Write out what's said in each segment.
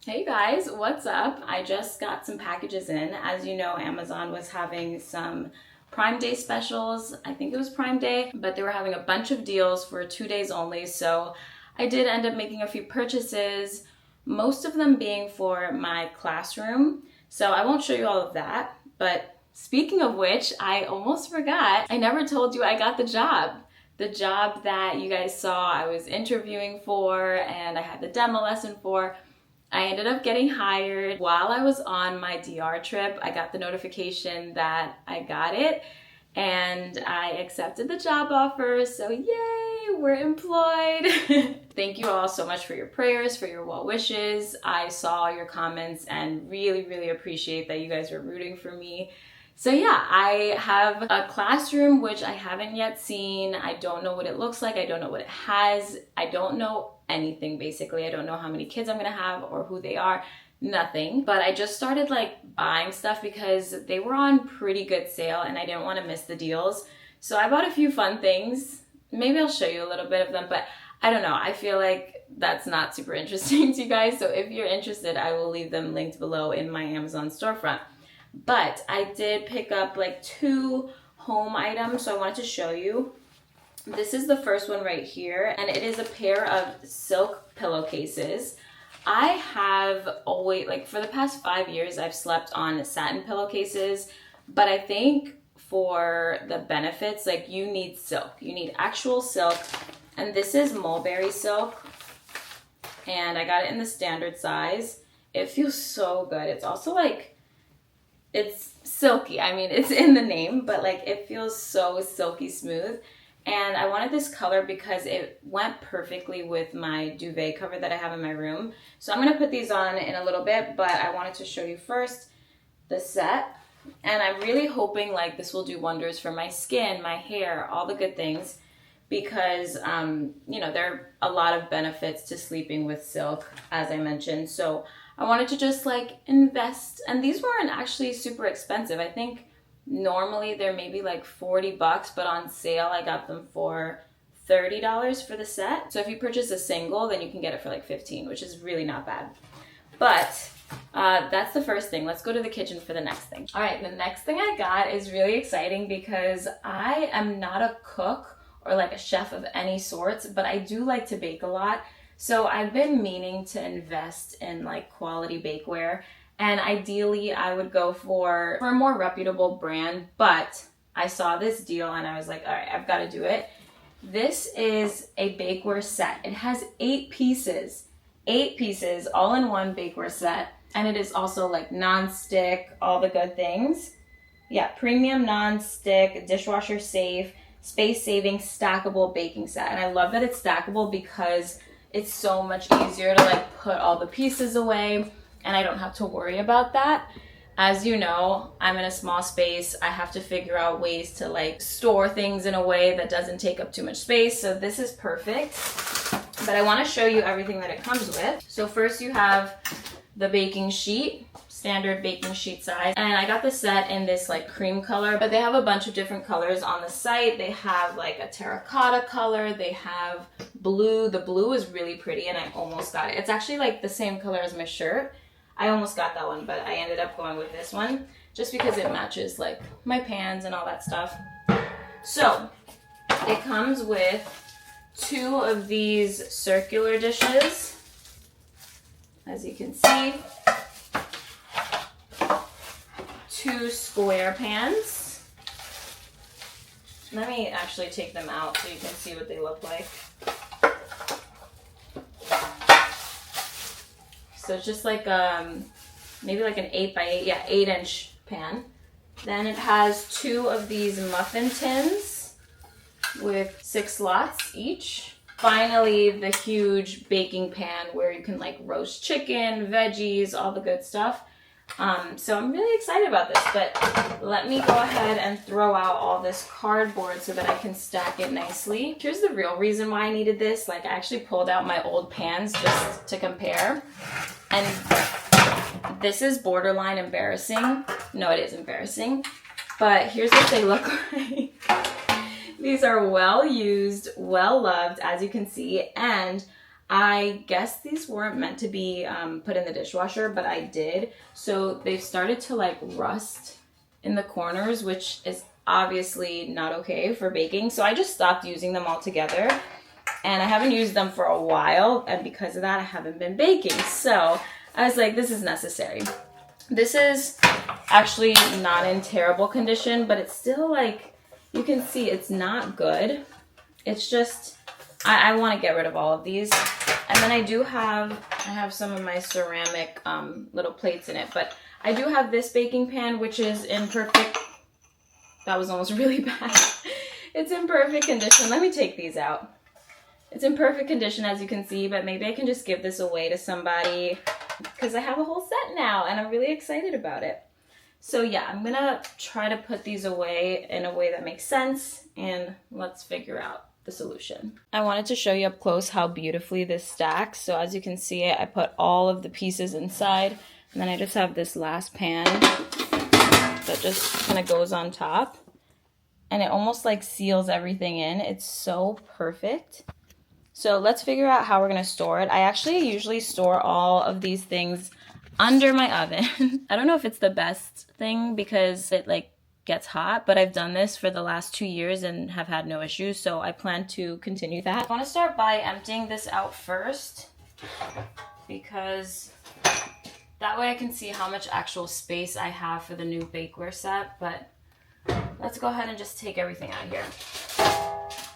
Hey guys, what's up? I just got some packages in. As you know, Amazon was having some Prime Day specials. I think it was Prime Day, but they were having a bunch of deals for 2 days only. So I did end up making a few purchases, most of them being for my classroom. So I won't show you all of that. But speaking of which, I almost forgot. I never told you I got the job. The job that you guys saw I was interviewing for and I had the demo lesson for. I ended up getting hired while I was on my DR trip. I got the notification that I got it and I accepted the job offer. So yay, we're employed. Thank you all so much for your prayers, for your well wishes. I saw your comments and really appreciate that you guys were rooting for me. So yeah, I have a classroom which I haven't yet seen. I don't know what it looks like. I don't know what it has. I don't know anything basically. I don't know how many kids I'm gonna have or who they are, nothing. But I just started buying stuff because they were on pretty good sale and I didn't want to miss the deals. So I bought a few fun things. Maybe I'll show you a little bit of them, but I don't know. I feel like that's not super interesting to you guys. So if you're interested, I will leave them linked below in my Amazon storefront. But I did pick up 2 home items, so I wanted to show you. This is the first one right here, and it is a pair of silk pillowcases. I have always, for the past 5 years, I've slept on satin pillowcases, but I think for the benefits, you need silk. You need actual silk, and this is mulberry silk, and I got it in the standard size. It feels so good. It's also it's silky. I mean, it's in the name, but it feels so silky smooth. And I wanted this color because it went perfectly with my duvet cover that I have in my room. So I'm going to put these on in a little bit, but I wanted to show you first the set. And I'm really hoping this will do wonders for my skin, my hair, all the good things. Because, there are a lot of benefits to sleeping with silk, as I mentioned. So I wanted to just invest. And these weren't actually super expensive. I think normally they're maybe $40, but on sale I got them for $30 for the set. So if you purchase a single, then you can get it for $15, which is really not bad. But that's the first thing. Let's go to the kitchen for the next thing. All right, the next thing I got is really exciting because I am not a cook or a chef of any sorts, but I do like to bake a lot. So I've been meaning to invest in quality bakeware. And ideally, I would go for a more reputable brand, but I saw this deal and I was like, all right, I've got to do it. This is a bakeware set. It has 8 pieces, all in one bakeware set. And it is also non-stick, all the good things. Yeah, premium non-stick, dishwasher safe, space-saving, stackable baking set. And I love that it's stackable because it's so much easier to put all the pieces away. And I don't have to worry about that. As you know, I'm in a small space. I have to figure out ways to store things in a way that doesn't take up too much space. So this is perfect. But I want to show you everything that it comes with. So first you have the baking sheet, standard baking sheet size. And I got the set in this cream color, but they have a bunch of different colors on the site. They have a terracotta color. They have blue. The blue is really pretty and I almost got it. It's actually the same color as my shirt. I almost got that one, but I ended up going with this one just because it matches my pants and all that stuff. So it comes with 2 of these circular dishes, as you can see, 2 square pans. Let me actually take them out so you can see what they look like. So it's just maybe an 8-inch pan. Then it has 2 of these muffin tins with 6 slots each. Finally, the huge baking pan where you can roast chicken, veggies, all the good stuff. So I'm really excited about this, but let me go ahead and throw out all this cardboard so that I can stack it nicely. Here's the real reason why I needed this. I actually pulled out my old pans just to compare. And this is borderline embarrassing. No, it is embarrassing. But here's what they look like. These are well used, well loved, as you can see. And I guess these weren't meant to be put in the dishwasher, but I did. So they've started to like rust in the corners, which is obviously not okay for baking. So I just stopped using them altogether. And I haven't used them for a while. And because of that, I haven't been baking. So I was like, this is necessary. This is actually not in terrible condition, but it's still like, you can see it's not good. It's just, I want to get rid of all of these. And then I have some of my ceramic little plates in it, but I do have this baking pan, which is in perfect, that was almost really bad. It's in perfect condition. Let me take these out. It's in perfect condition, as you can see, but maybe I can just give this away to somebody because I have a whole set now and I'm really excited about it. So yeah, I'm gonna try to put these away in a way that makes sense, and let's figure out the solution. I wanted to show you up close how beautifully this stacks. So as you can see, I put all of the pieces inside, and then I just have this last pan that just kind of goes on top, and it almost like seals everything in. It's so perfect. So let's figure out how we're gonna store it. I actually usually store all of these things under my oven. I don't know if it's the best thing because it like gets hot, but I've done this for the last 2 years and have had no issues, so I plan to continue that. I want to start by emptying this out first because that way I can see how much actual space I have for the new bakeware set, but let's go ahead and just take everything out of here.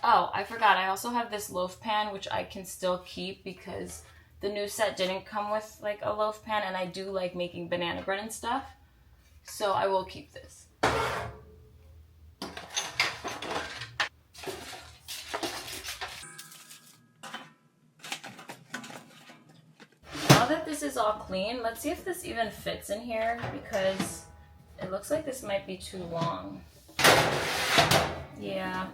Oh, I forgot, I also have this loaf pan, which I can still keep because the new set didn't come with like a loaf pan, and I do like making banana bread and stuff, so I will keep this. Now that this is all clean, let's see if this even fits in here because it looks like this might be too long. Yeah.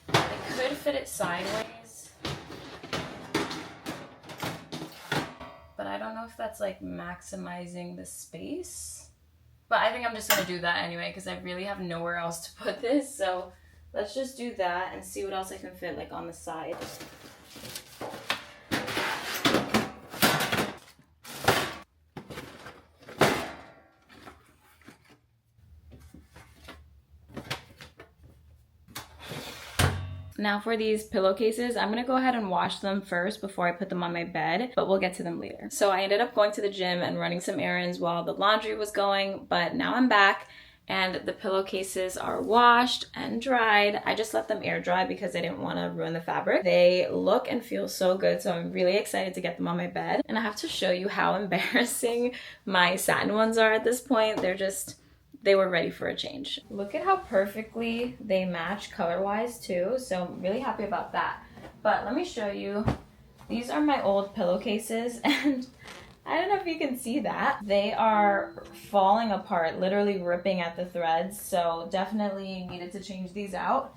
I could fit it sideways, but I don't know if that's like maximizing the space. But I think I'm just gonna do that anyway because I really have nowhere else to put this. So let's just do that and see what else I can fit like on the side. Now for these pillowcases, I'm gonna go ahead and wash them first before I put them on my bed, but we'll get to them later. So I ended up going to the gym and running some errands while the laundry was going, but now I'm back and the pillowcases are washed and dried. I just let them air dry because I didn't want to ruin the fabric. They look and feel so good, so I'm really excited to get them on my bed. And I have to show you how embarrassing my satin ones are at this point. They were ready for a change. Look at how perfectly they match color-wise too, so I'm really happy about that. But let me show you. These are my old pillowcases, and I don't know if you can see that. They are falling apart, literally ripping at the threads, so definitely needed to change these out.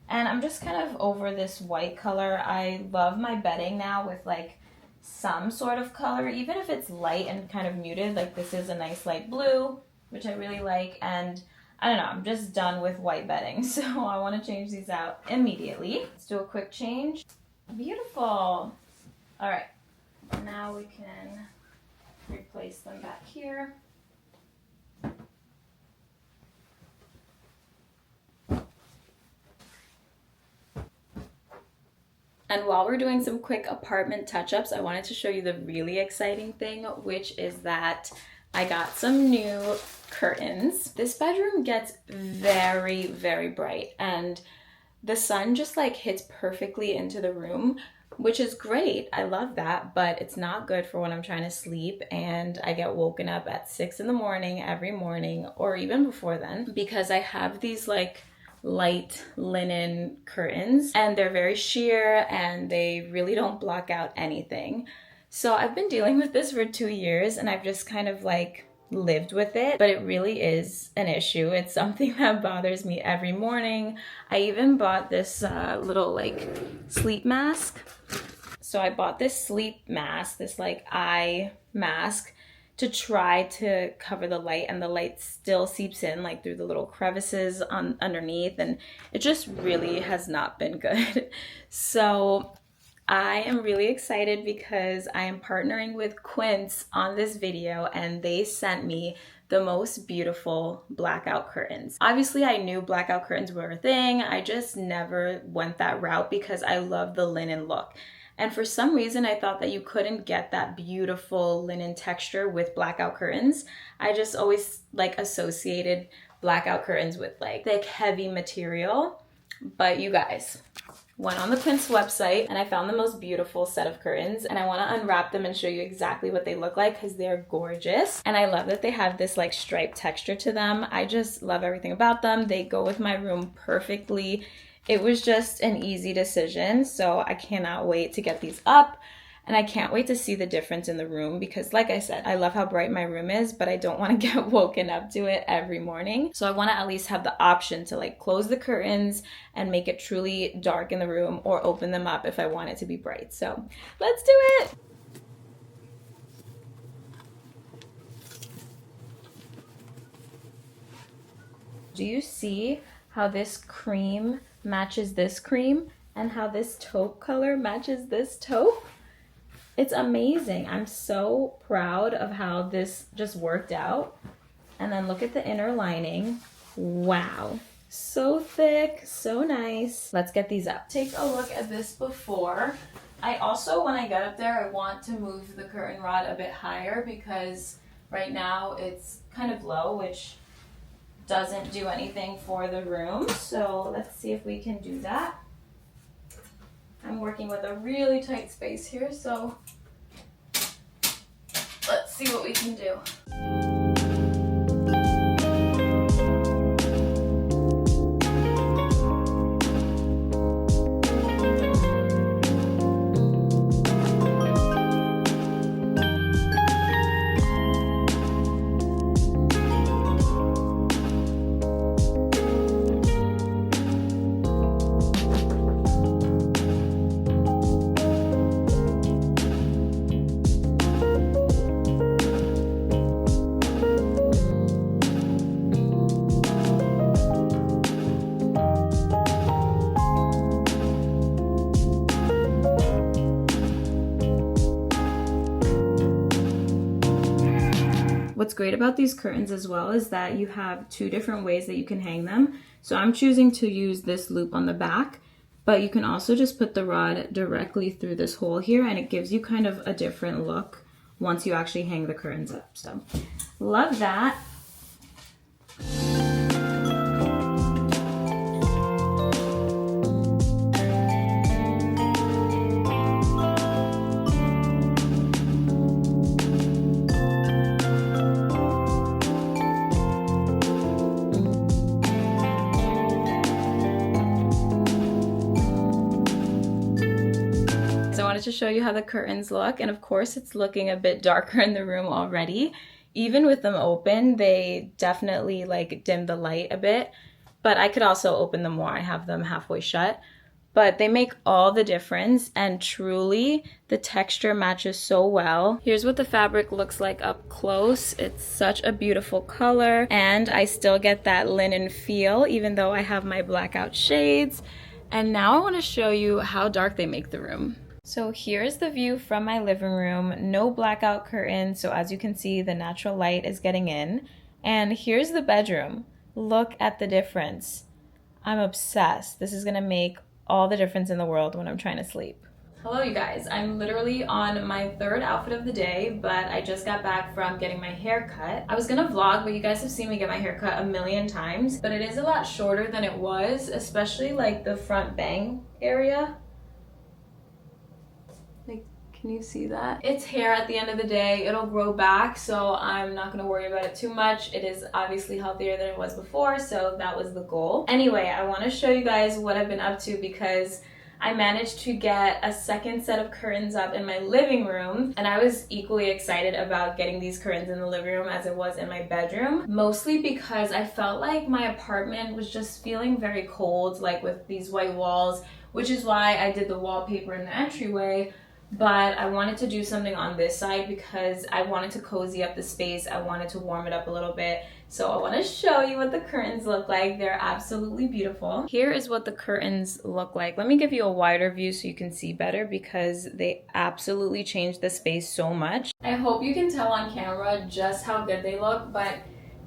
And I'm just kind of over this white color. I love my bedding now with like some sort of color, even if it's light and kind of muted, like this is a nice light blue, which I really like, and I don't know, I'm just done with white bedding, so I want to change these out immediately. Let's do a quick change. Beautiful. All right, now we can replace them back here. And while we're doing some quick apartment touch-ups, I wanted to show you the really exciting thing, which is that I got some new curtains. This bedroom gets very, very bright, and the sun just like hits perfectly into the room, which is great. I love that, but it's not good for when I'm trying to sleep and I get woken up at 6 in the morning every morning, or even before then, because I have these like light linen curtains and they're very sheer and they really don't block out anything. So I've been dealing with this for 2 years and I've just kind of like lived with it, but it really is an issue. It's something that bothers me every morning. I even bought this little like sleep mask. So I bought this sleep mask, this like eye mask, to try to cover the light, and the light still seeps in like through the little crevices underneath, and it just really has not been good. So I am really excited because I am partnering with Quince on this video and they sent me the most beautiful blackout curtains. Obviously, I knew blackout curtains were a thing. I just never went that route because I love the linen look. And for some reason, I thought that you couldn't get that beautiful linen texture with blackout curtains. I just always like associated blackout curtains with like thick, heavy material. But you guys, went on the Quince website and I found the most beautiful set of curtains, and I want to unwrap them and show you exactly what they look like because they're gorgeous. And I love that they have this like striped texture to them. I just love everything about them. They go with my room perfectly. It was just an easy decision, so I cannot wait to get these up. And I can't wait to see the difference in the room because, like I said, I love how bright my room is, but I don't want to get woken up to it every morning. So I want to at least have the option to like close the curtains and make it truly dark in the room, or open them up if I want it to be bright. So let's do it. Do you see how this cream matches this cream and how this taupe color matches this taupe? It's amazing. I'm so proud of how this just worked out. And then look at the inner lining. Wow. So thick, so nice. Let's get these up. Take a look at this before. I also, when I get up there, I want to move the curtain rod a bit higher because right now it's kind of low, which doesn't do anything for the room. So let's see if we can do that. I'm working with a really tight space here, so let's see what we can do. What's great about these curtains as well is that you have two different ways that you can hang them. So I'm choosing to use this loop on the back, but you can also just put the rod directly through this hole here and it gives you kind of a different look once you actually hang the curtains up. So love that. To show you how the curtains look, and of course it's looking a bit darker in the room already. Even with them open, they definitely like dim the light a bit, but I could also open them more. I have them halfway shut, but they make all the difference, and truly the texture matches so well. Here's what the fabric looks like up close. It's such a beautiful color, and I still get that linen feel even though I have my blackout shades. And now I want to show you how dark they make the room. So here's the view from my living room, no blackout curtains, so as you can see, the natural light is getting in. And here's the bedroom. Look at the difference. I'm obsessed. This is gonna make all the difference in the world when I'm trying to sleep. Hello you guys, I'm literally on my third outfit of the day, but I just got back from getting my hair cut. I was gonna vlog, but you guys have seen me get my hair cut a million times, but it is a lot shorter than it was, especially like the front bang area. Can you see that? It's hair at the end of the day. It'll grow back, so I'm not gonna worry about it too much. It is obviously healthier than it was before, so that was the goal. Anyway, I wanna show you guys what I've been up to because I managed to get a second set of curtains up in my living room, and I was equally excited about getting these curtains in the living room as it was in my bedroom, mostly because I felt like my apartment was just feeling very cold, like with these white walls, which is why I did the wallpaper in the entryway. but I wanted to do something on this side because I wanted to cozy up the space. I wanted to warm it up a little bit. So I want to show you what the curtains look like. They're absolutely beautiful. Here is what the curtains look like. Let me give you a wider view so you can see better because they absolutely changed the space so much. I hope you can tell on camera just how good they look, but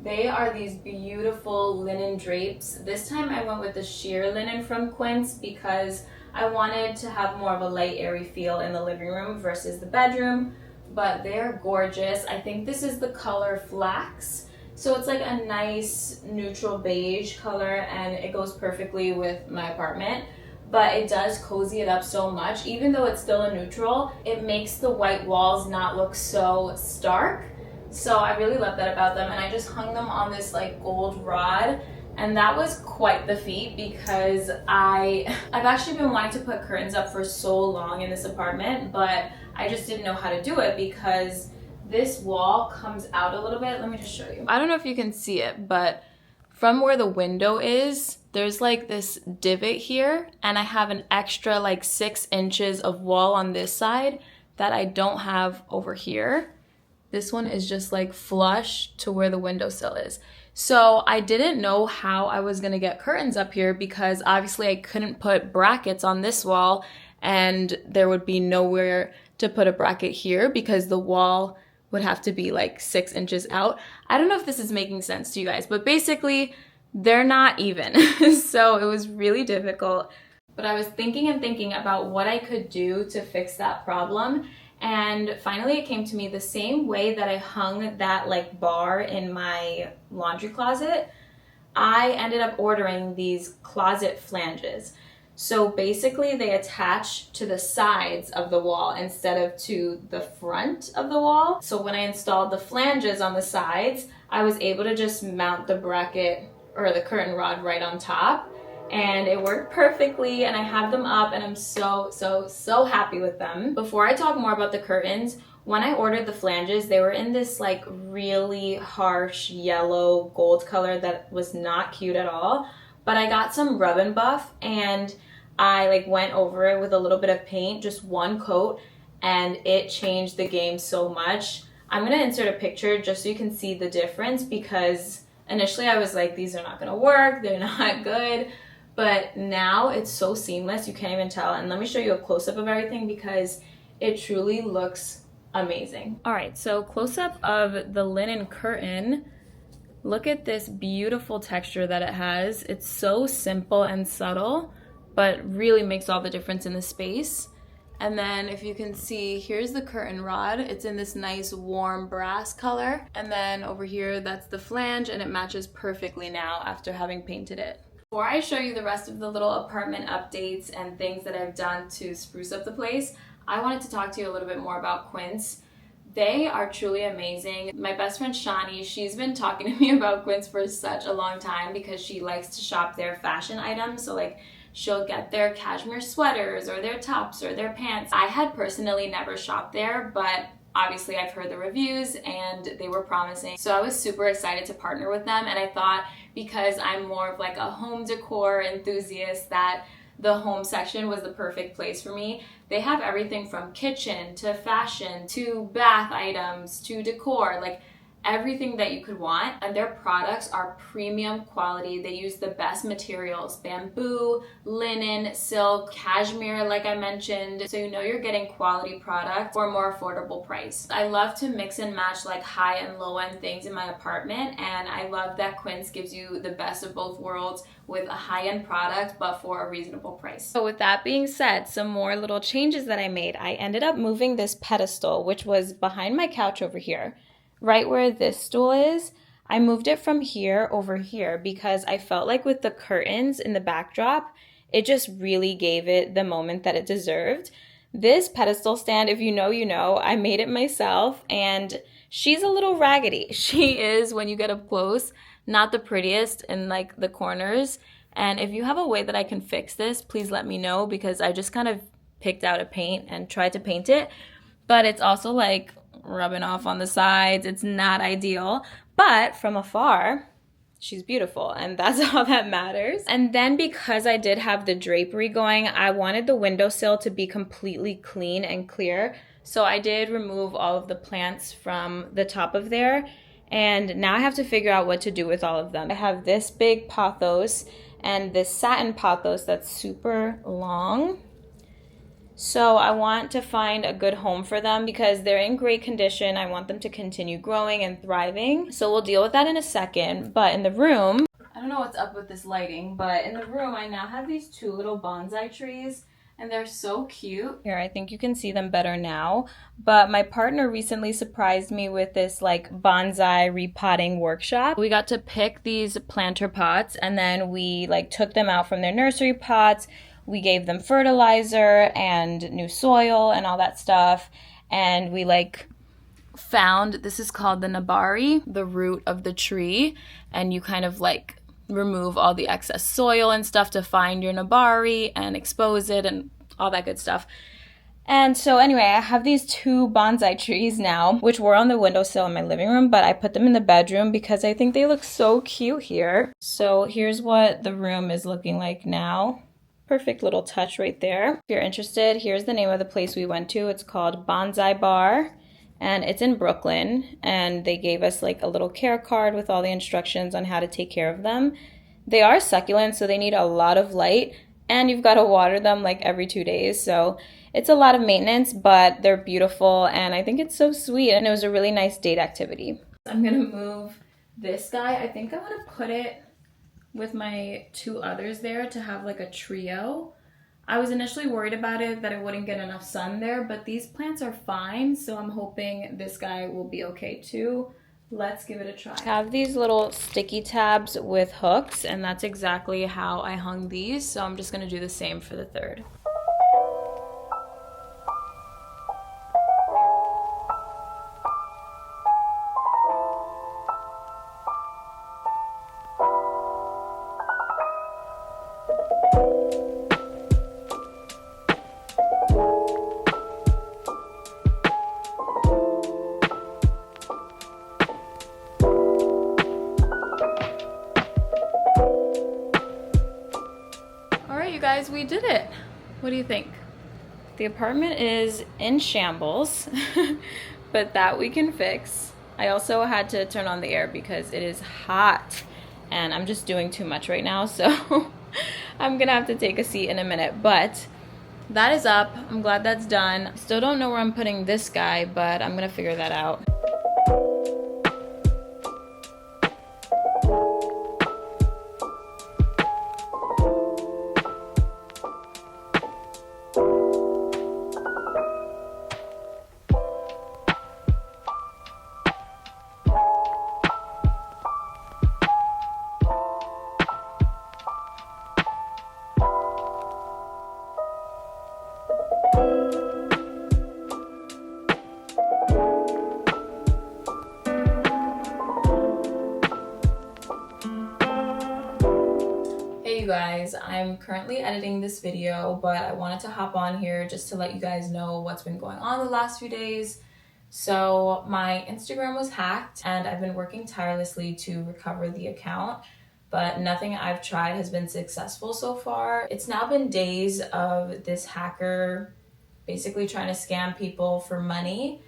they are these beautiful linen drapes. This time I went with the sheer linen from Quince because I wanted to have more of a light, airy feel in the living room versus the bedroom, but they're gorgeous. I think this is the color Flax. So it's like a nice neutral beige color and it goes perfectly with my apartment, but it does cozy it up so much. Even though it's still a neutral, it makes the white walls not look so stark. So I really love that about them, and I just hung them on this like gold rod, and that was quite the feat because I've actually been wanting to put curtains up for so long in this apartment, but I just didn't know how to do it because this wall comes out a little bit. Let me just show you. I don't know if you can see it, but from where the window is, there's like this divot here, and I have an extra like 6 inches of wall on this side that I don't have over here. This one is just like flush to where the windowsill is. So I didn't know how I was gonna get curtains up here because obviously I couldn't put brackets on this wall and there would be nowhere to put a bracket here because the wall would have to be like 6 inches out. I don't know if this is making sense to you guys, but basically they're not even. So it was really difficult. But I was thinking and thinking about what I could do to fix that problem. And finally it came to me the same way that I hung that like bar in my laundry closet. I ended up ordering these closet flanges. So basically they attach to the sides of the wall instead of to the front of the wall. So when I installed the flanges on the sides, I was able to just mount the bracket or the curtain rod right on top. And it worked perfectly, and I have them up and I'm so happy with them. Before I talk more about the curtains, when I ordered the flanges, they were in this like really harsh yellow gold color that was not cute at all. But I got some Rub and Buff and I like went over it with a little bit of paint, just one coat, and it changed the game so much. I'm gonna insert a picture just so you can see the difference because initially I was like, these are not gonna work, they're not good. But now it's so seamless, you can't even tell. And let me show you a close-up of everything because it truly looks amazing. All right, so close-up of the linen curtain. Look at this beautiful texture that it has. It's so simple and subtle, but really makes all the difference in the space. And then if you can see, here's the curtain rod. It's in this nice warm brass color. And then over here, that's the flange, and it matches perfectly now after having painted it. Before I show you the rest of the little apartment updates and things that I've done to spruce up the place, I wanted to talk to you a little bit more about Quince. They are truly amazing. My best friend Shani, she's been talking to me about Quince for such a long time because she likes to shop their fashion items. So like she'll get their cashmere sweaters or their tops or their pants. I had personally never shopped there, but obviously I've heard the reviews and they were promising. So I was super excited to partner with them, and I thought because I'm more of like a home decor enthusiast that the home section was the perfect place for me. They have everything from kitchen to fashion to bath items to decor, like everything that you could want. And their products are premium quality. They use the best materials: bamboo, linen, silk, cashmere, like I mentioned. So you know you're getting quality product for a more affordable price. I love to mix and match like high and low end things in my apartment, and I love that Quince gives you the best of both worlds with a high-end product but for a reasonable price. So with that being said, some more little changes that I made. I ended up moving this pedestal, which was behind my couch over here, right where this stool is. I moved it from here over here because I felt like with the curtains in the backdrop, it just really gave it the moment that it deserved. This pedestal stand, if you know, you know, I made it myself, and she's a little raggedy. She is, when you get up close, not the prettiest in like the corners. And if you have a way that I can fix this, please let me know, because I just kind of picked out a paint and tried to paint it, but it's also like rubbing off on the sides. It's not ideal, but from afar, she's beautiful, and that's all that matters. And then because I did have the drapery going, I wanted the windowsill to be completely clean and clear. So I did remove all of the plants from the top of there. And now I have to figure out what to do with all of them. I have this big pothos and this satin pothos that's super long. So I want to find a good home for them because they're in great condition. I want them to continue growing and thriving. So we'll deal with that in a second. But in the room, I don't know what's up with this lighting, but in the room I now have these two little bonsai trees and they're so cute. Here, I think you can see them better now. But my partner recently surprised me with this like bonsai repotting workshop. We got to pick these planter pots and then we like took them out from their nursery pots. We gave them fertilizer and new soil and all that stuff. And we like found, this is called the nabari, the root of the tree. And you kind of like remove all the excess soil and stuff to find your nabari and expose it and all that good stuff. And so anyway, I have these two bonsai trees now, which were on the windowsill in my living room, but I put them in the bedroom because I think they look so cute here. So here's what the room is looking like now. Perfect little touch right there. If you're interested, here's the name of the place we went to. It's called Bonsai Bar, and it's in Brooklyn. And they gave us like a little care card with all the instructions on how to take care of them. They are succulents, so they need a lot of light, and you've got to water them like every 2 days. So it's a lot of maintenance, but they're beautiful, and I think it's so sweet, and it was a really nice date activity. I'm gonna move this guy. I think I want to put it with my two others there to have like a trio. I was initially worried about it, that I wouldn't get enough sun there, but these plants are fine, so I'm hoping this guy will be okay too. Let's give it a try. I have these little sticky tabs with hooks, and that's exactly how I hung these, so I'm just gonna do the same for the third. You guys, we did it. What do you think? The apartment is in shambles, but that we can fix. I also had to turn on the air because it is hot and I'm just doing too much right now, so I'm gonna have to take a seat in a minute. But that is up. I'm glad that's done. Still don't know where I'm putting this guy, but I'm gonna figure that out. You guys, I'm currently editing this video, but I wanted to hop on here just to let you guys know what's been going on the last few days. So my Instagram was hacked and I've been working tirelessly to recover the account, but nothing I've tried has been successful so far. It's now been days of this hacker basically trying to scam people for money,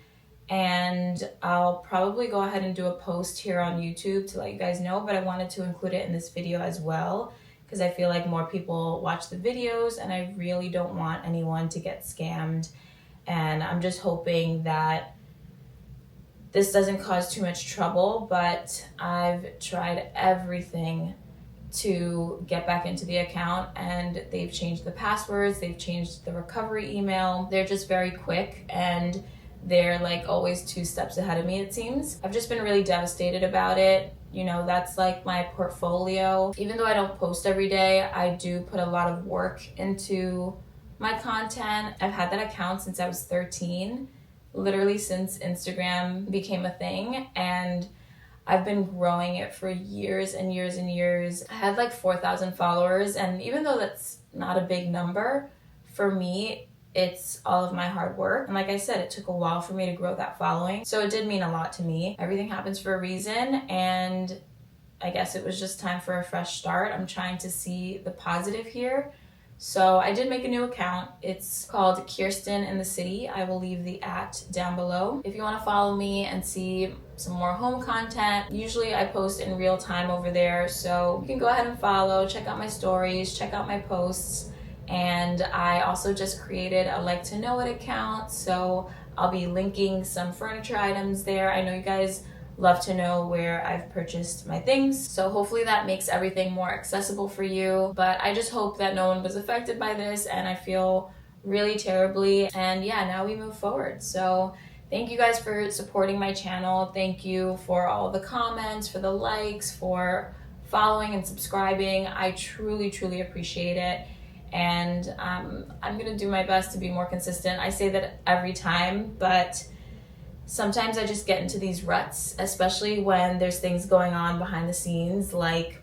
and I'll probably go ahead and do a post here on YouTube to let you guys know, but I wanted to include it in this video as well, because I feel like more people watch the videos and I really don't want anyone to get scammed. And I'm just hoping that this doesn't cause too much trouble, but I've tried everything to get back into the account, and they've changed the passwords, they've changed the recovery email. They're just very quick and they're like always 2 steps ahead of me, it seems. I've just been really devastated about it. You know, that's like my portfolio. Even though I don't post every day, I do put a lot of work into my content. I've had that account since I was 13, literally since Instagram became a thing, and I've been growing it for years and years and years. I had like 4,000 followers, and even though that's not a big number, for me, it's all of my hard work. And like I said, it took a while for me to grow that following. So it did mean a lot to me. Everything happens for a reason, and I guess it was just time for a fresh start. I'm trying to see the positive here. So I did make a new account. It's called Kirsten in the City. I will leave the @ down below if you want to follow me and see some more home content. Usually I post in real time over there, so you can go ahead and follow, check out my stories, check out my posts. And I also just created a like to know it account, so I'll be linking some furniture items there. I know you guys love to know where I've purchased my things, so hopefully that makes everything more accessible for you. But I just hope that no one was affected by this, and I feel really terribly. And yeah, now we move forward. So thank you guys for supporting my channel. Thank you for all the comments, for the likes, for following and subscribing. I truly, truly appreciate it. And I'm gonna do my best to be more consistent. I say that every time, but sometimes I just get into these ruts, especially when there's things going on behind the scenes, like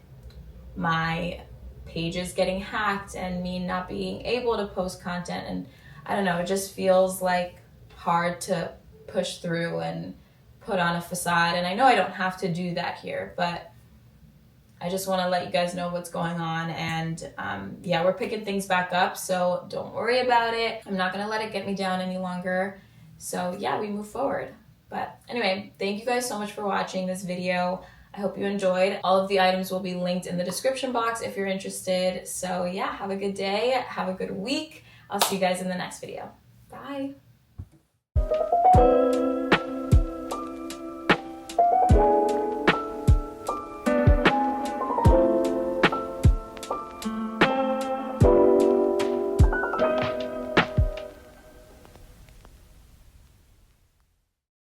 my pages getting hacked and me not being able to post content. And I don't know, it just feels like hard to push through and put on a facade. And I know I don't have to do that here, but I just want to let you guys know what's going on. And yeah, we're picking things back up, so don't worry about it. I'm not going to let it get me down any longer. So yeah, we move forward. But anyway, thank you guys so much for watching this video. I hope you enjoyed. All of the items will be linked in the description box if you're interested. So yeah, have a good day. Have a good week. I'll see you guys in the next video. Bye.